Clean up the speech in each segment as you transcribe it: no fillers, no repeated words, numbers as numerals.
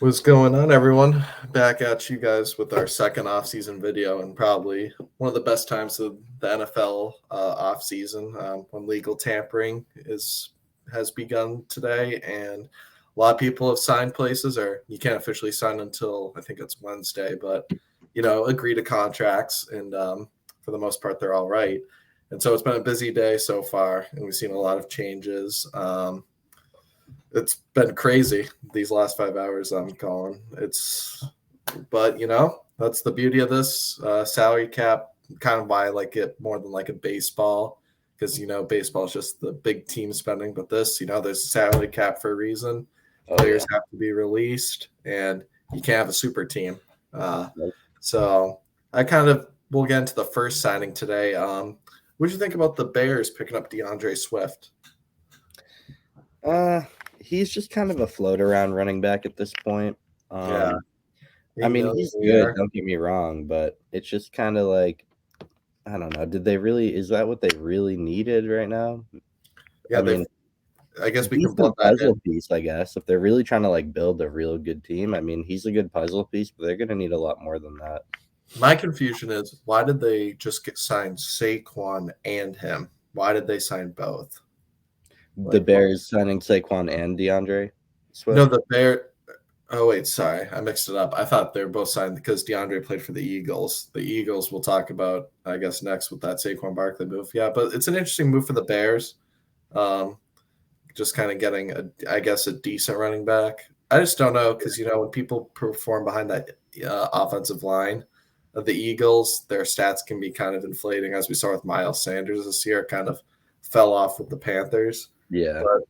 What's going on, everyone? Back at you guys with our second off-season video, and probably one of the best times of the NFL off-season when legal tampering has begun today, and a lot of people have signed places, or you can't officially sign until I think it's Wednesday, but agree to contracts, and for the most part, they're all right. And so it's been a busy day so far, and we've seen a lot of changes. It's been crazy these last 5 hours. I'm calling but that's the beauty of this salary cap. Kind of why I like it more than like a baseball, because baseball is just the big team spending. But this, there's a salary cap for a reason. Players have to be released, and you can't have a super team. So I kind of we'll get into the first signing today. What do you think about the Bears picking up DeAndre Swift? He's just kind of a float around running back at this point. Yeah. I mean, he's good, don't get me wrong, but it's just kind of like, I don't know. Is that what they really needed right now? Yeah, I guess we can put that puzzle piece, I guess. If they're really trying to like build a real good team, I mean, he's a good puzzle piece, but they're going to need a lot more than that. My confusion is, why did they just get signed Saquon and him? Why did they sign both? The Bears signing Saquon and DeAndre Swift? No, the Bear. Oh, wait, sorry. I mixed it up. I thought they were both signed because DeAndre played for the Eagles. The Eagles we'll talk about, I guess, next with that Saquon Barkley move. Yeah, but it's an interesting move for the Bears. Just kind of getting, a decent running back. I just don't know because, when people perform behind that offensive line of the Eagles, their stats can be kind of inflating, as we saw with Miles Sanders this year. Kind of fell off with the Panthers. Yeah. But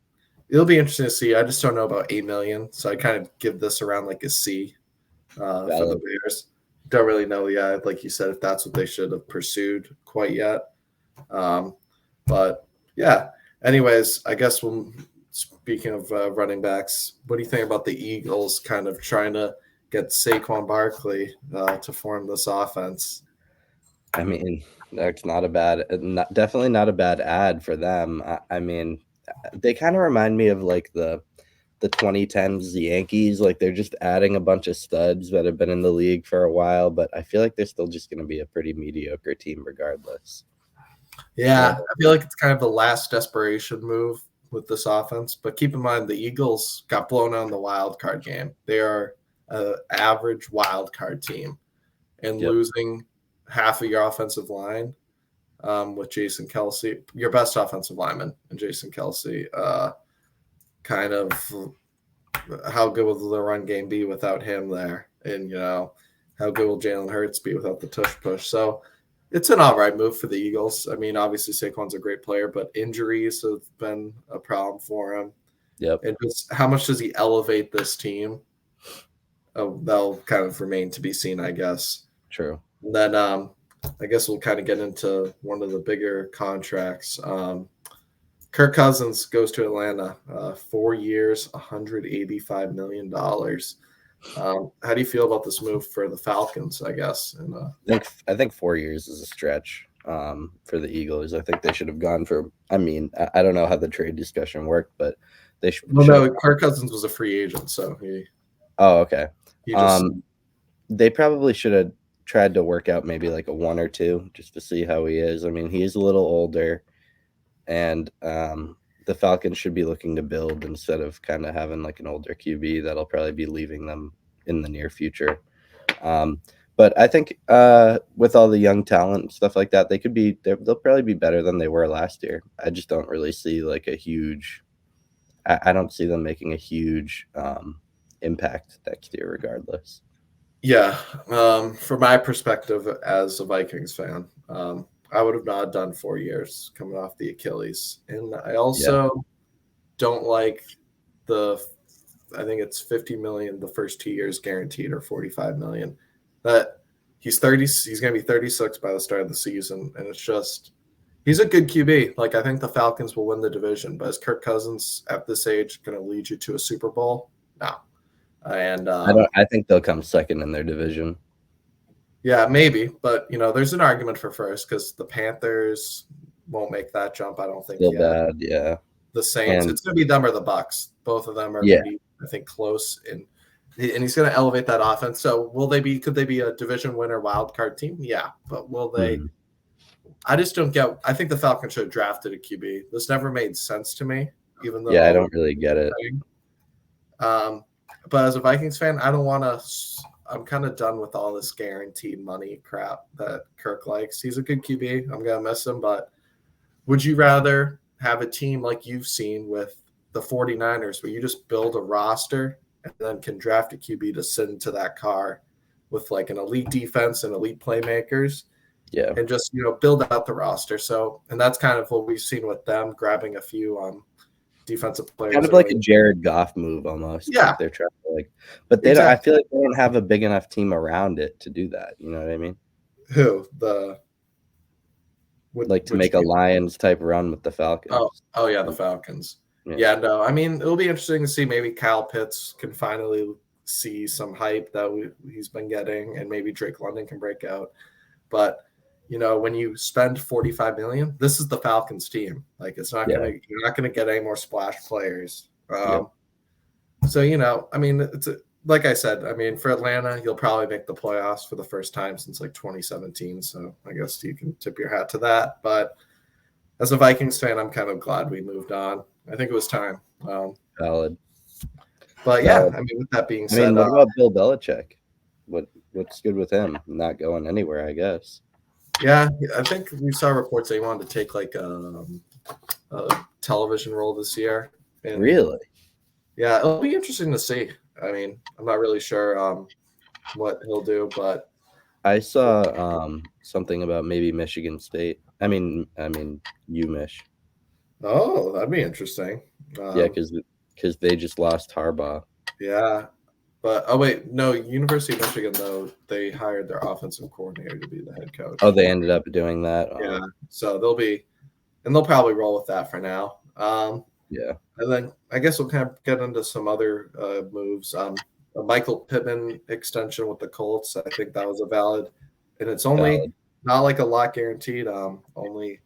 it'll be interesting to see. I just don't know about $8 million, so I kind of give this around like a C for the Bears. Don't really know yet, like you said, if that's what they should have pursued quite yet. But yeah. Anyways, I guess speaking of running backs, what do you think about the Eagles kind of trying to get Saquon Barkley to form this offense? I mean, that's definitely not a bad ad for them. I mean, they kind of remind me of like the 2010s Yankees. Like they're just adding a bunch of studs that have been in the league for a while, but I feel like they're still just going to be a pretty mediocre team regardless. Yeah, I feel like it's kind of the last desperation move with this offense. But keep in mind, the Eagles got blown out in the wild card game. They are an average wild card team, and losing half of your offensive line with Jason Kelce, your best offensive lineman, and Jason Kelce, kind of how good will the run game be without him there? And, how good will Jalen Hurts be without the tush push? So it's an all right move for the Eagles. I mean, obviously Saquon's a great player, but injuries have been a problem for him. Yep. And just how much does he elevate this team? That'll kind of remain to be seen, I guess. True. And then I guess we'll kind of get into one of the bigger contracts. Kirk Cousins goes to Atlanta, 4 years, $185 million. How do you feel about this move for the Falcons, I guess? And, I think 4 years is a stretch for the Eagles. I think they should have gone for – I mean, I don't know how the trade discussion worked, but they should – Well, no, Kirk Cousins was a free agent, so he – Oh, okay. They probably should have tried to work out maybe like a 1 or 2 just to see how he is. I mean, he is a little older, and the Falcons should be looking to build instead of kind of having like an older QB that'll probably be leaving them in the near future. But I think with all the young talent and stuff like that, they'll probably be better than they were last year. I just don't really see like a huge – I don't see them making a huge impact next year regardless. Yeah. From my perspective as a Vikings fan, I would have not done 4 years coming off the Achilles. And I also don't like I think it's $50 million the first 2 years guaranteed, or $45 million. That he's going to be 36 by the start of the season. And it's just, he's a good QB. Like, I think the Falcons will win the division, but is Kirk Cousins at this age going to lead you to a Super Bowl? No. And I think they'll come second in their division. Yeah, maybe, but there's an argument for first because the Panthers won't make that jump. I don't think. Still bad, yeah. The Saints, it's going to be them or the Bucks. Both of them are going to be, I think, close. And and he's going to elevate that offense. So could they be a division winner wild card team? Yeah, but will they? I just don't get. I think the Falcons should have drafted a QB. This never made sense to me, even Yeah, I though. don't really get it. But as a Vikings fan, I don't want to. I'm kind of done with all this guaranteed money crap that Kirk likes. He's a good QB. I'm gonna miss him, but would you rather have a team like you've seen with the 49ers where you just build a roster and then can draft a QB to sit into that car with like an elite defense and elite playmakers? Yeah. And just, build out the roster. So, and that's kind of what we've seen with them grabbing a few defensive players. Kind of like a Jared Goff move almost. Yeah. Like they're trying to but they exactly. don't, I feel like they don't have a big enough team around it to do that. You know what I mean? Who? To make a Lions type run with the Falcons. Oh yeah, the Falcons. Yeah, no, I mean, it'll be interesting to see. Maybe Kyle Pitts can finally see some hype that he's been getting, and maybe Drake London can break out. But when you spend $45 million, this is the Falcons team. Like, it's not you're not gonna get any more splash players. So I mean, like I said, I mean, for Atlanta, you'll probably make the playoffs for the first time since like 2017. So I guess you can tip your hat to that. But as a Vikings fan, I'm kind of glad we moved on. I think it was time. Valid. But yeah, I mean, with that being said, what about Bill Belichick? What's good with him? Not going anywhere, I guess. Yeah, I think we saw reports that he wanted to take like a television role this year. And, really? Yeah, it'll be interesting to see. I mean, I'm not really sure what he'll do, but I saw something about maybe Michigan State. I mean, UMich. Oh, that'd be interesting. Yeah, because they just lost Harbaugh. Yeah, but no, University of Michigan though, they hired their offensive coordinator to be the head coach. Oh, they ended up doing that. Yeah, so they'll probably roll with that for now. Yeah. And then I guess we'll kind of get into some other moves. A Michael Pittman extension with the Colts. I think that was a valid, and it's only not like a lot guaranteed. Only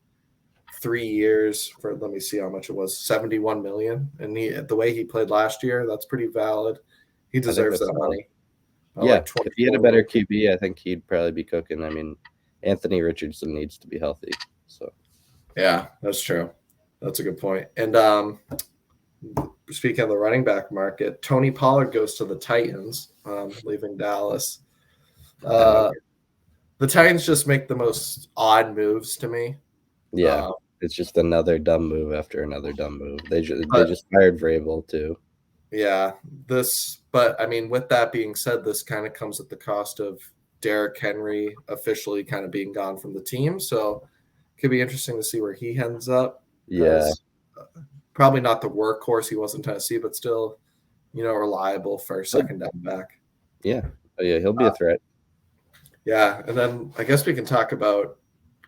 3 years for, let me see how much it was, $71 million. And the way he played last year, that's pretty valid. He deserves that money. Yeah, if he had a better QB, I think he'd probably be cooking. I mean, Anthony Richardson needs to be healthy. So yeah, that's true. That's a good point. And speaking of the running back market, Tony Pollard goes to the Titans, leaving Dallas. The Titans just make the most odd moves to me. Yeah, it's just another dumb move after another dumb move. They just hired Vrabel too. Yeah, but I mean, with that being said, this kind of comes at the cost of Derrick Henry officially kind of being gone from the team. So it could be interesting to see where he ends up. Yeah. Probably not the workhorse he was in Tennessee, but still, reliable for second down back. Yeah. Oh, yeah, he'll be a threat. Yeah, and then I guess we can talk about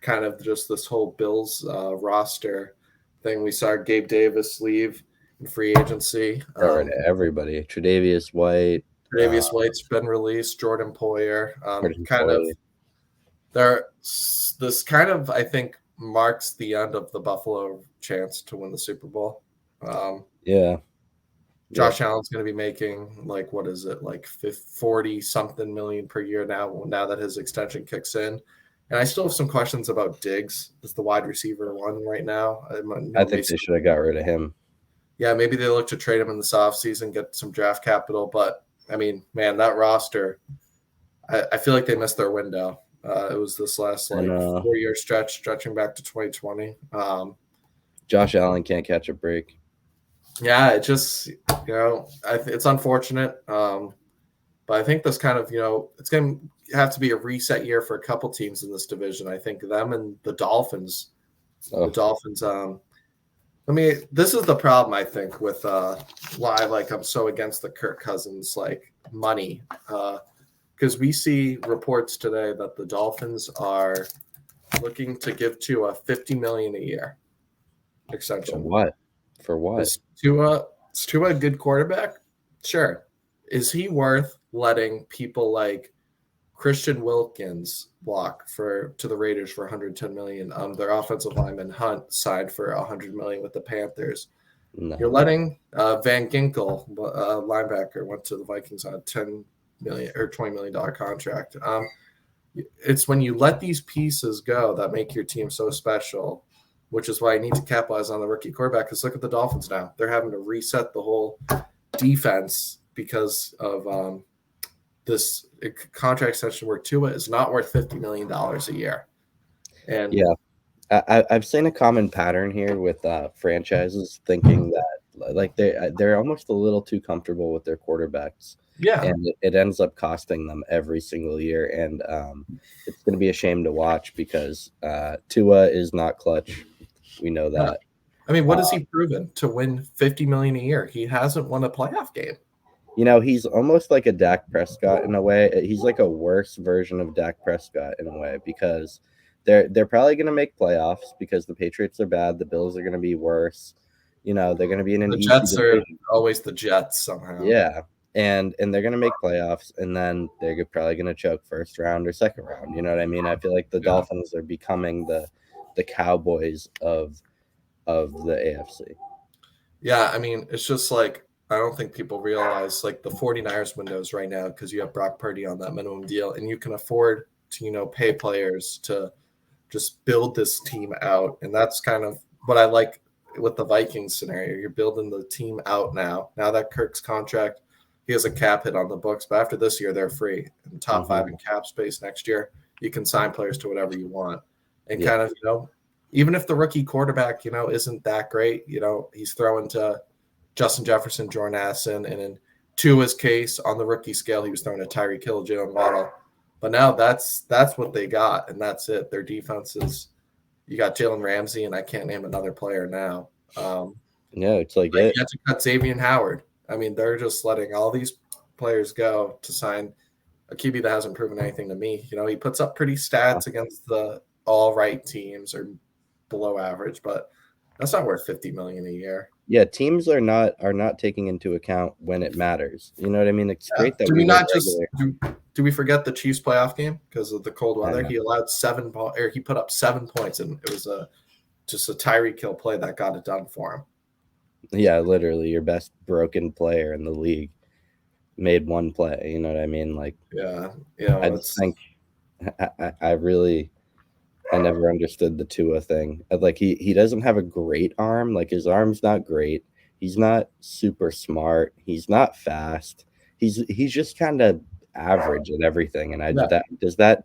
kind of just this whole Bills roster thing. We saw Gabe Davis leave in free agency. Everybody. Tre'Davious White. Tre'Davious White's been released. Jordan Poyer. This kind of, I think, marks the end of the Buffalo chance to win the Super Bowl. Josh Allen's going to be making like, what is it, like 40 something million per year now that his extension kicks in. And I still have some questions about Diggs as the wide receiver one right now. I think they should have got rid of him. Yeah, maybe they look to trade him in this offseason, get some draft capital. But, I mean, man, that roster, I feel like they missed their window. It was this last 4-year stretching back to 2020. Josh Allen can't catch a break. Yeah, it just, it's unfortunate. But I think this kind of, it's going to have to be a reset year for a couple teams in this division. I think them and the Dolphins. The Dolphins. This is the problem, I think, with why I'm so against the Kirk Cousins money. Because we see reports today that the Dolphins are looking to give Tua $50 million a year extension. For what? Is Tua a good quarterback? Sure. Is he worth letting people like Christian Wilkins block to the Raiders for $110 million? Their offensive lineman Hunt signed for $100 million with the Panthers. No. You're letting Van Ginkel, linebacker, went to the Vikings on a $10 million or $20 million contract. It's when you let these pieces go that make your team so special, which is why you need to capitalize on the rookie quarterback. Because look at the Dolphins now; they're having to reset the whole defense because of this contract extension where Tua is not worth $50 million a year. And yeah, I've seen a common pattern here with franchises thinking that like they're almost a little too comfortable with their quarterbacks, yeah, and it ends up costing them every single year. And it's going to be a shame to watch because Tua is not clutch. We know that. I mean, what has he proven to win $50 million a year? He hasn't won a playoff game. You know, he's almost like a Dak Prescott in a way. He's like a worse version of Dak Prescott in a way because they're probably going to make playoffs because the Patriots are bad. The Bills are going to be worse. You know, they're going to be in an The easy Jets are division. always the Jets somehow. Yeah, and they're going to make playoffs, and then they're probably going to choke first round or second round. You know what I mean? I feel like the Dolphins are becoming the Cowboys of the AFC. Yeah, I mean, it's just like I don't think people realize like the 49ers windows right now because you have Brock Purdy on that minimum deal and you can afford to, pay players to just build this team out. And that's kind of what I like with the Vikings scenario. You're building the team out now. Now that Kirk's contract, he has a cap hit on the books, but after this year, they're free in top five in cap space next year. You can sign players to whatever you want. And kind of, even if the rookie quarterback, isn't that great, he's throwing to Justin Jefferson, Jordan Addison, and in Tua's case, on the rookie scale, he was throwing to Tyreek Hill, Jalen Waddle. But now that's what they got, and that's it. Their defense is you got Jalen Ramsey, and I can't name another player now. It's like you have to cut Xavier Howard. I mean, they're just letting all these players go to sign a QB that hasn't proven anything to me. He puts up pretty stats against the all right teams or below average, but that's not worth $50 million a year. Yeah, teams are not taking into account when it matters. You know what I mean? It's great that do we not just do we forget the Chiefs playoff game because of the cold weather? He allowed he put up 7 points, and it was just a Tyreek Hill play that got it done for him. Yeah, literally, your best broken player in the league made one play. You know what I mean? Like, I just think I never understood the Tua thing. Like he doesn't have a great arm. Like his arm's not great. He's not super smart. He's not fast. He's just kind of average at everything. And does that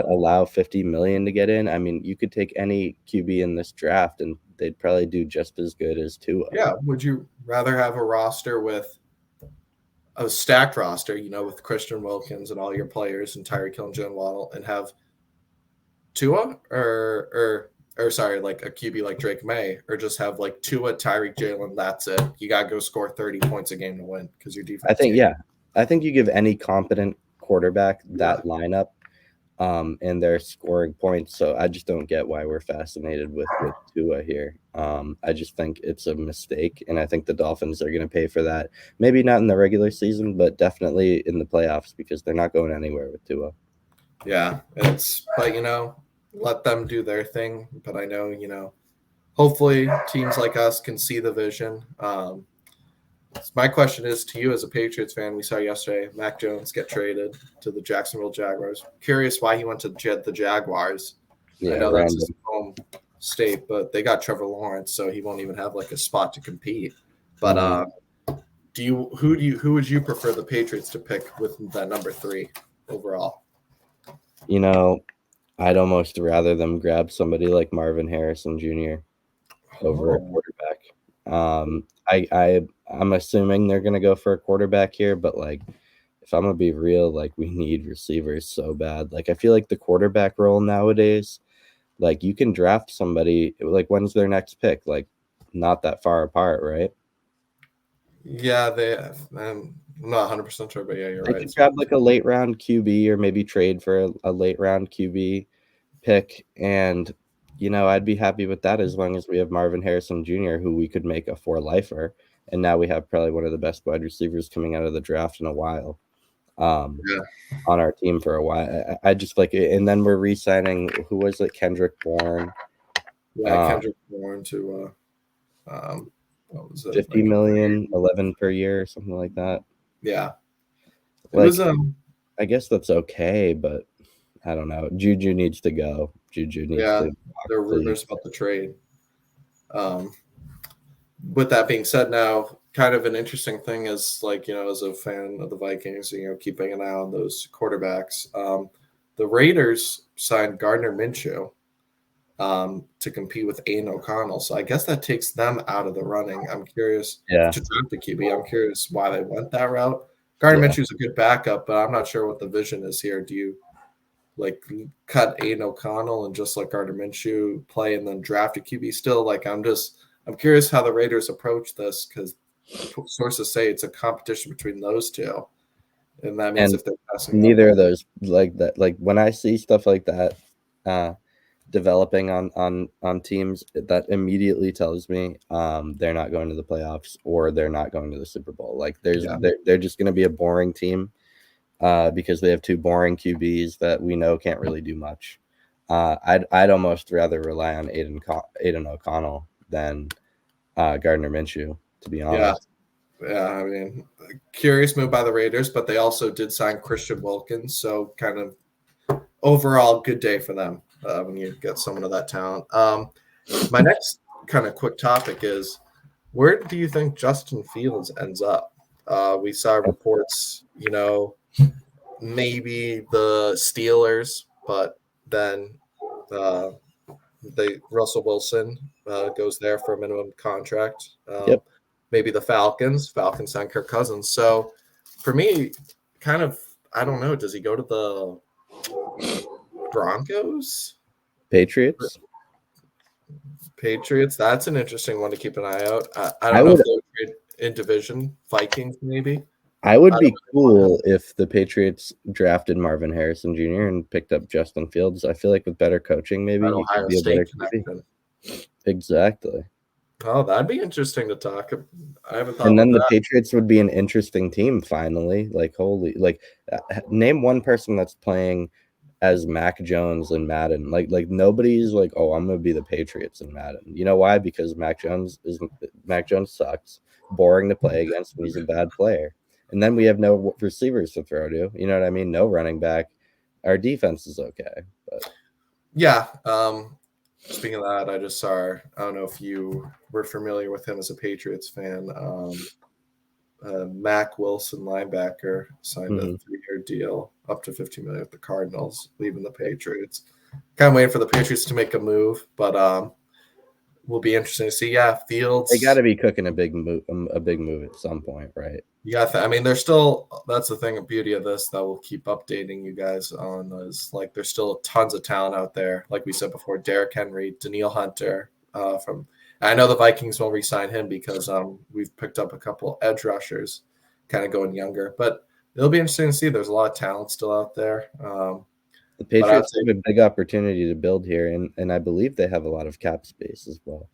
allow 50 million to get in? I mean, you could take any QB in this draft and they'd probably do just as good as Tua. Yeah. Would you rather have a roster with a stacked roster, with Christian Wilkins and all your players and Tyreek Hill and Jalen Waddle, and have Tua or sorry, like a QB like Drake May, or just have like Tua, Tyreek, Jalen? That's it. You got to go score 30 points a game to win because your defense. I think you give any competent quarterback that lineup, and they're scoring points. So I just don't get why we're fascinated with Tua here. I just think it's a mistake, and I think the Dolphins are going to pay for that. Maybe not in the regular season, but definitely in the playoffs because they're not going anywhere with Tua. Yeah, but let them do their thing. But I know, hopefully teams like us can see the vision. My question is to you as a Patriots fan. We saw yesterday Mac Jones get traded to the Jacksonville Jaguars. Curious why he went to the Jaguars. I know that's his home state, but they got Trevor Lawrence, so he won't even have like a spot to compete. But who would you prefer the Patriots to pick with that number 3 overall? I'd almost rather them grab somebody like Marvin Harrison Jr. over a quarterback. I'm assuming they're gonna go for a quarterback here, but like if I'm gonna be real, like we need receivers so bad. Like I feel like the quarterback role nowadays, like you can draft somebody like when's their next pick? Like not that far apart, right? Yeah, I'm not 100% sure, but yeah, you're right. They could grab like a late round QB or maybe trade for a late round QB pick, and I'd be happy with that as long as we have Marvin Harrison Jr., who we could make a 4-lifer, and now we have probably one of the best wide receivers coming out of the draft in a while on our team for a while. I just like it, and then we're re-signing, who was it, Kendrick Bourne? Yeah, Kendrick Bourne to what was it, 50 like million, 11 per year, something like that. yeah. It Like, was I guess that's okay, but I don't know. Juju needs to go. Juju needs yeah, to walk, there were please. rumors about the trade. With that being said, now kind of an interesting thing is like, as a fan of the Vikings, keeping an eye on those quarterbacks. The Raiders signed Gardner Minshew to compete with Aiden O'Connell. So I guess that takes them out of the running. I'm curious Yeah, to draft a QB. I'm curious why they went that route. Gardner yeah. Minshew's a good backup, but I'm not sure what the vision is here. Do you like cut Aiden O'Connell and just let Gardner Minshew play and then draft a QB still? Like I'm curious how the Raiders approach this because sources say it's a competition between those two, and that means And if they're passing up neither on of those like that. Like when I see stuff like that developing on teams, that immediately tells me they're not going to the playoffs or they're not going to the Super Bowl. Like yeah, they're just going to be a boring team because they have two boring QBs that we know can't really do much. I'd almost rather rely on Aiden O'Connell than Gardner Minshew, to be yeah, honest. yeah. I mean, curious move by the Raiders, but they also did sign Christian Wilkins, so kind of overall good day for them when you get someone of that talent. My next kind of quick topic is where do you think Justin Fields ends up? We saw reports, maybe the Steelers, but then uh, Russell Wilson goes there for a minimum contract. Yep. Maybe the Falcons. Falcons signed Kirk Cousins. So for me, kind of, I don't know. Does he go to the Broncos? Patriots. Patriots? That's an interesting one to keep an eye out. I I don't know would if they'll trade in division. Vikings, maybe. I I would don't be really want him. cool if the Patriots drafted Marvin Harrison Jr. and picked up Justin Fields. I feel like with better coaching, maybe That he could Ohio be a better State QB. connection. Exactly. Oh, that'd be interesting to talk. I haven't thought And about then the that. Patriots would be an interesting team finally. Like holy, like name one person that's playing as Mac Jones in Madden. Like nobody's like, oh, I'm gonna be the Patriots in Madden. You know why? Because Mac Jones sucks, boring to play against, and he's a bad player. And then we have no receivers to throw to. You know what I mean? No running back. Our defense is okay, but Yeah. Speaking of that, I just saw. I don't know if you were familiar with him as a Patriots fan. Mac Wilson, linebacker, signed a mhm. 3-year deal up to $15 million with the Cardinals, leaving the Patriots. Kind of waiting for the Patriots to make a move, but will be interesting to see. Yeah, They got Fields. to be cooking a big move at some point, right? Yeah, I mean, there's still that's the thing, the beauty of this that we'll keep updating you guys on is like there's still tons of talent out there. Like we said before, Derrick Henry, Daniil Hunter, from I know the Vikings will re-sign him because we've picked up a couple edge rushers, kind of going younger. But it'll be interesting to see. There's a lot of talent still out there. The But I'd Patriots say, have a big opportunity to build here, and I believe they have a lot of cap space as well.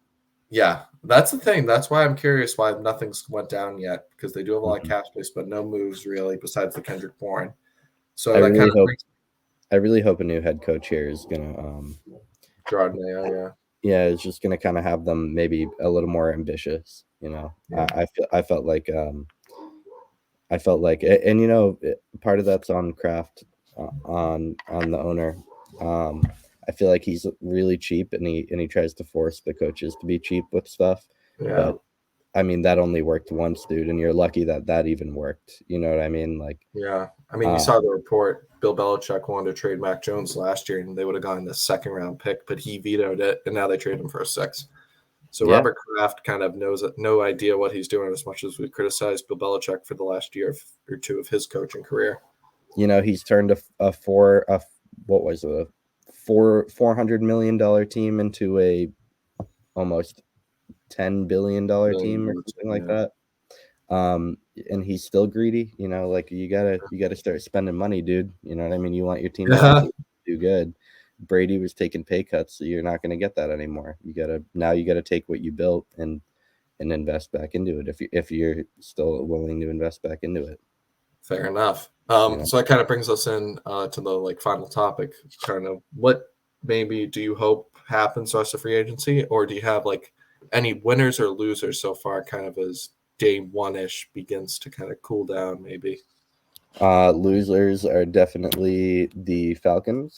yeah, that's the thing. That's why I'm curious why nothing's went down yet because they do have a lot of Mhm. cap space, but no moves really besides the Kendrick Bourne. So I that kind really of hope brings I really hope a new head coach here is gonna Jordan Mayo, yeah. yeah, it's just gonna kind of have them maybe a little more ambitious. Yeah. I felt like, and part of that's on Kraft, on the owner. Um, I feel like he's really cheap, and he tries to force the coaches to be cheap with stuff. Yeah. But I mean, that only worked once, dude, and you're lucky that that even worked. You know what I mean? Like, Yeah. I mean, you uh, saw the report. Bill Belichick wanted to trade Mac Jones last year, and they would have gotten the second round pick, but he vetoed it, and now they trade him for a six. So yeah, Robert Kraft kind of knows no idea what he's doing as much as we criticized Bill Belichick for the last year or two of his coaching career. he's turned a four a what was it, a $400 million team into a almost $10 billion Million team or dollar something team, like yeah. that. And he's still greedy. Like you gotta start spending money, dude. You know what I mean? You want your team to Yeah. actually do good. Brady was taking pay cuts, so you're not going to get that anymore. You gotta take what you built and invest back into it if you're still willing to invest back into it. Fair enough. You know, So that kind of brings us in to the like final topic. Kind of what maybe do you hope happens to us of free agency, or do you have like any winners or losers so far, kind of as day one-ish begins to kind of cool down, maybe? Losers are definitely the Falcons,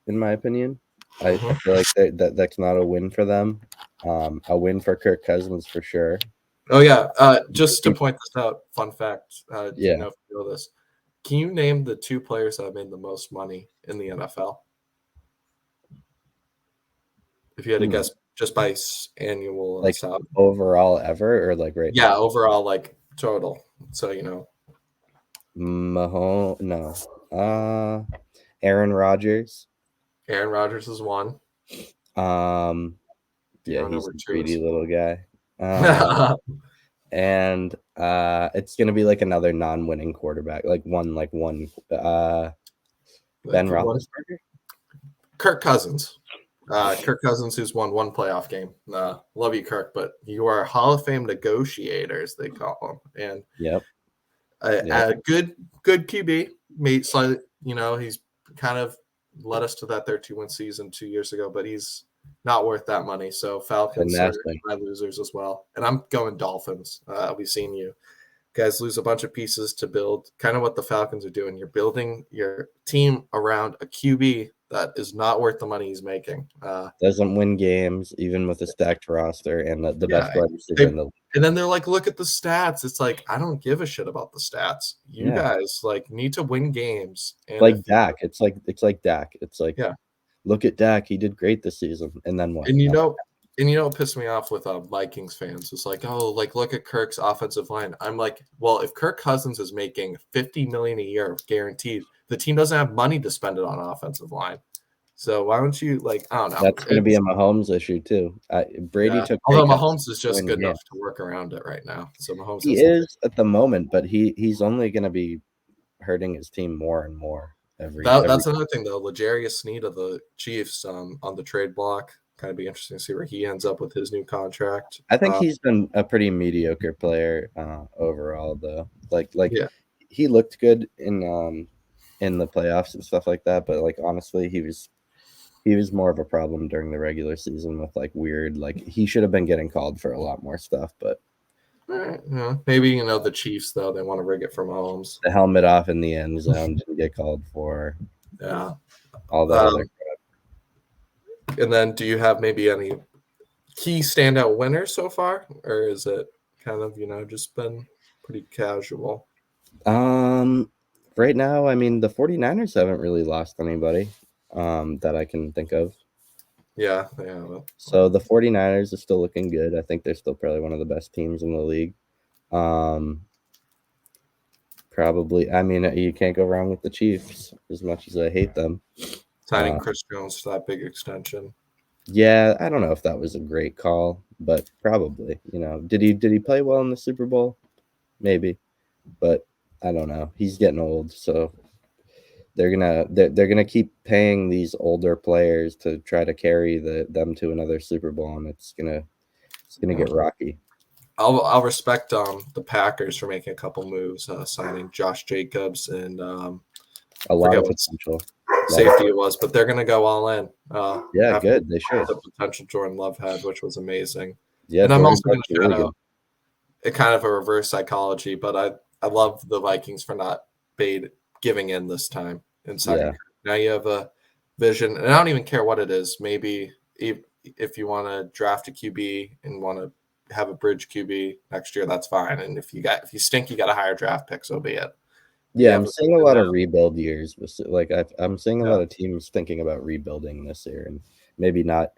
in my opinion. I feel like that's not a win for them. A win for Kirk Cousins for sure. Oh yeah, just to point this out, fun fact. Do you Yeah. know if you know this? Can you name the 2 players that have made the most money in the NFL? If you had to guess just by annual Like salary. overall ever or like right Yeah, now? overall, like total. So Mahomes, no. Aaron Rodgers. Aaron Rodgers is 1. Do you Yeah, know what he's number a 2 greedy is? little guy. And it's gonna be like another non-winning quarterback, like one Ben Like one, Roethlisberger. Kirk Cousins. Kirk Cousins, who's won 1 playoff game. Love you, Kirk, but you are a Hall of Fame negotiators, they call him, and Yep. a good QB. Made slightly, he's kind of led us to that 13-win season 2 years ago, but he's not worth that money. So Falcons are Finessing. my losers as well, and I'm going Dolphins. We've seen you guys lose a bunch of pieces to build kind of what the Falcons are doing. You're building your team around a QB that is not worth the money he's making. Doesn't win games even with a stacked roster and the Yeah, best wide receiver in the league. and then they're like, look at the stats. It's like, I don't give a shit about the stats. You Yeah. guys like need to win games. And Like Dak. It's like Dak. It's like, yeah, look at Dak. He did great this season. And then what? and what pissed me off with Vikings fans is like, oh, like look at Kirk's offensive line. I'm like, well, if Kirk Cousins is making $50 million a year guaranteed, the team doesn't have money to spend it on offensive line. So why don't you I don't know. That's going to be a Mahomes issue too. Brady took pay Although cuts Mahomes is to just win good games. enough to work around it right now. So Mahomes He has is at the moment, but he's only going to be hurting his team more and more every. That's another thing though. L'Jarius Sneed of the Chiefs on the trade block. Kind of be interesting to see where he ends up with his new contract. I think he's been a pretty mediocre player overall, though. Yeah. He looked good in the playoffs and stuff like that, but like honestly, he was more of a problem during the regular season with like weird, like he should have been getting called for a lot more stuff, but maybe the Chiefs though they want to rig it for Mahomes. the helmet off in the end zone didn't get called for. Yeah, all that other crap. And then, do you have maybe any key standout winners so far, or is it kind of just been pretty casual? Right now, I mean, the 49ers haven't really lost anybody that I can think of. Yeah. So the 49ers are still looking good. I think they're still probably one of the best teams in the league. Probably, I mean, you can't go wrong with the Chiefs as much as I hate them. Signing Chris Jones to that big extension. Yeah, I don't know if that was a great call, but probably. Did he play well in the Super Bowl? Maybe, but I don't know. He's getting old, so they're gonna keep paying these older players to try to carry them to another Super Bowl, and it's gonna get rocky. I'll respect the Packers for making a couple moves, signing Josh Jacobs and a lot of potential safety it was, but they're gonna go all in. Yeah, good. They should. The potential Jordan Love had, which was amazing. Yeah, and I'm also going to really it kind of a reverse psychology, but I love the Vikings for not giving in this time and signing. Yeah. Now you have a vision, and I don't even care what it is. Maybe if you want to draft a QB and want to have a bridge QB next year, that's fine. And if you stink, you got a higher draft pick, so be it. Yeah, I'm seeing a lot of rebuild years. Like I'm seeing a lot of teams thinking about rebuilding this year, and maybe not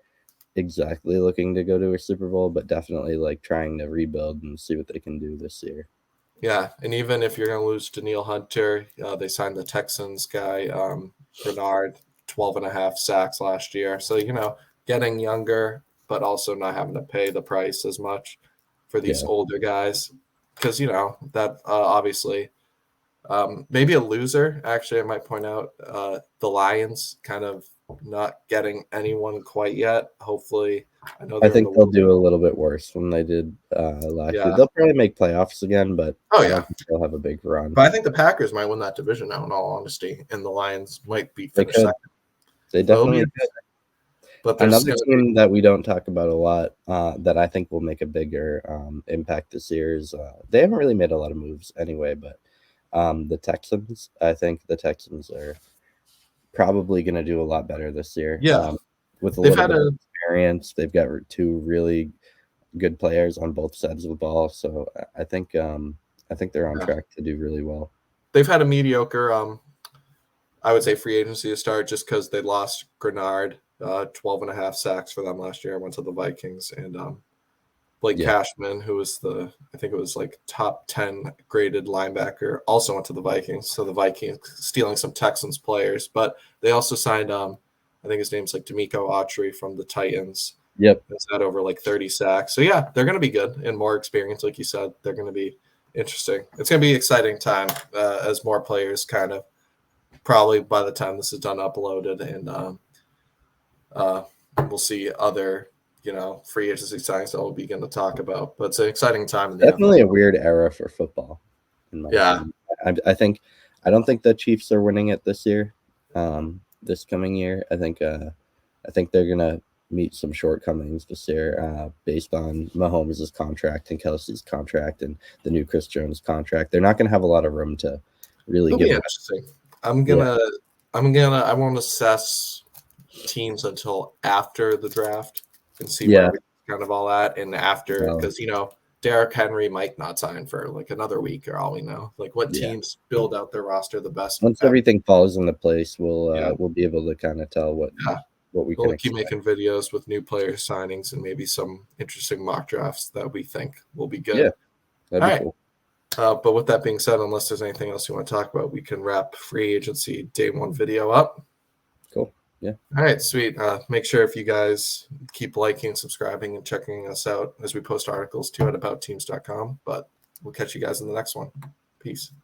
exactly looking to go to a Super Bowl, but definitely like trying to rebuild and see what they can do this year. Yeah, and even if you're going to lose Danielle Hunter, they signed the Texans guy, Bernard, 12.5 sacks last year. So, getting younger, but also not having to pay the price as much for these older guys. Because, that obviously maybe a loser. Actually, I might point out the Lions kind of not getting anyone quite yet. Hopefully, I think they'll do a little bit worse than they did last year. They'll probably make playoffs again, but I don't think they'll have a big run. But I think the Packers might win that division now, in all honesty, and the Lions might be finished second. They definitely But there's Another going to team be that we don't talk about a lot that I think will make a bigger impact this year is they haven't really made a lot of moves anyway, but the Texans. I think the Texans are probably going to do a lot better this year yeah. with a They've little had bit of a experience. They've got two really good players on both sides of the ball, so I think they're on yeah, track to do really well. they've had a mediocre I would say free agency to start just because they lost Grenard, 12 and a half sacks for them last year, went to the Vikings, and Blake Yeah, Cashman, who was I think it was like top 10 graded linebacker, also went to the Vikings. So the Vikings stealing some Texans players, but they also signed, I think his name's like D'Amico Autry from the Titans. yep, It's had over like 30 sacks. So yeah, they're going to be good and more experience. Like you said, they're going to be interesting. It's going to be an exciting time as more players kind of probably by the time this is done uploaded and uh, we'll see other free agency signings that we'll begin to talk about. But it's an exciting time in the NFL. definitely a weird era for football, in my Yeah. opinion. I don't think the Chiefs are winning it this year. This coming year, I think they're gonna meet some shortcomings this year, based on Mahomes' contract and Kelsey's contract and the new Chris Jones contract. They're not gonna have a lot of room to really It'll be give. interesting. Yeah, I won't assess teams until after the draft and see where yeah, we kind of all at and after well, because Derrick Henry might not sign for like another week or all we know. Like what yeah. teams build out their roster the best. Once everything falls into place, Yeah. we'll be able to kind of tell Yeah. what we can We'll keep expect. making videos with new player signings and maybe some interesting mock drafts that we think will be Yeah, good. that'd All be right. cool. But with that being said, unless there's anything else you want to talk about, we can wrap free agency day one video up. Cool. Yeah. All right, sweet. Make sure if you guys keep liking, subscribing, and checking us out as we post articles too at aboutteams.com. But we'll catch you guys in the next one. Peace.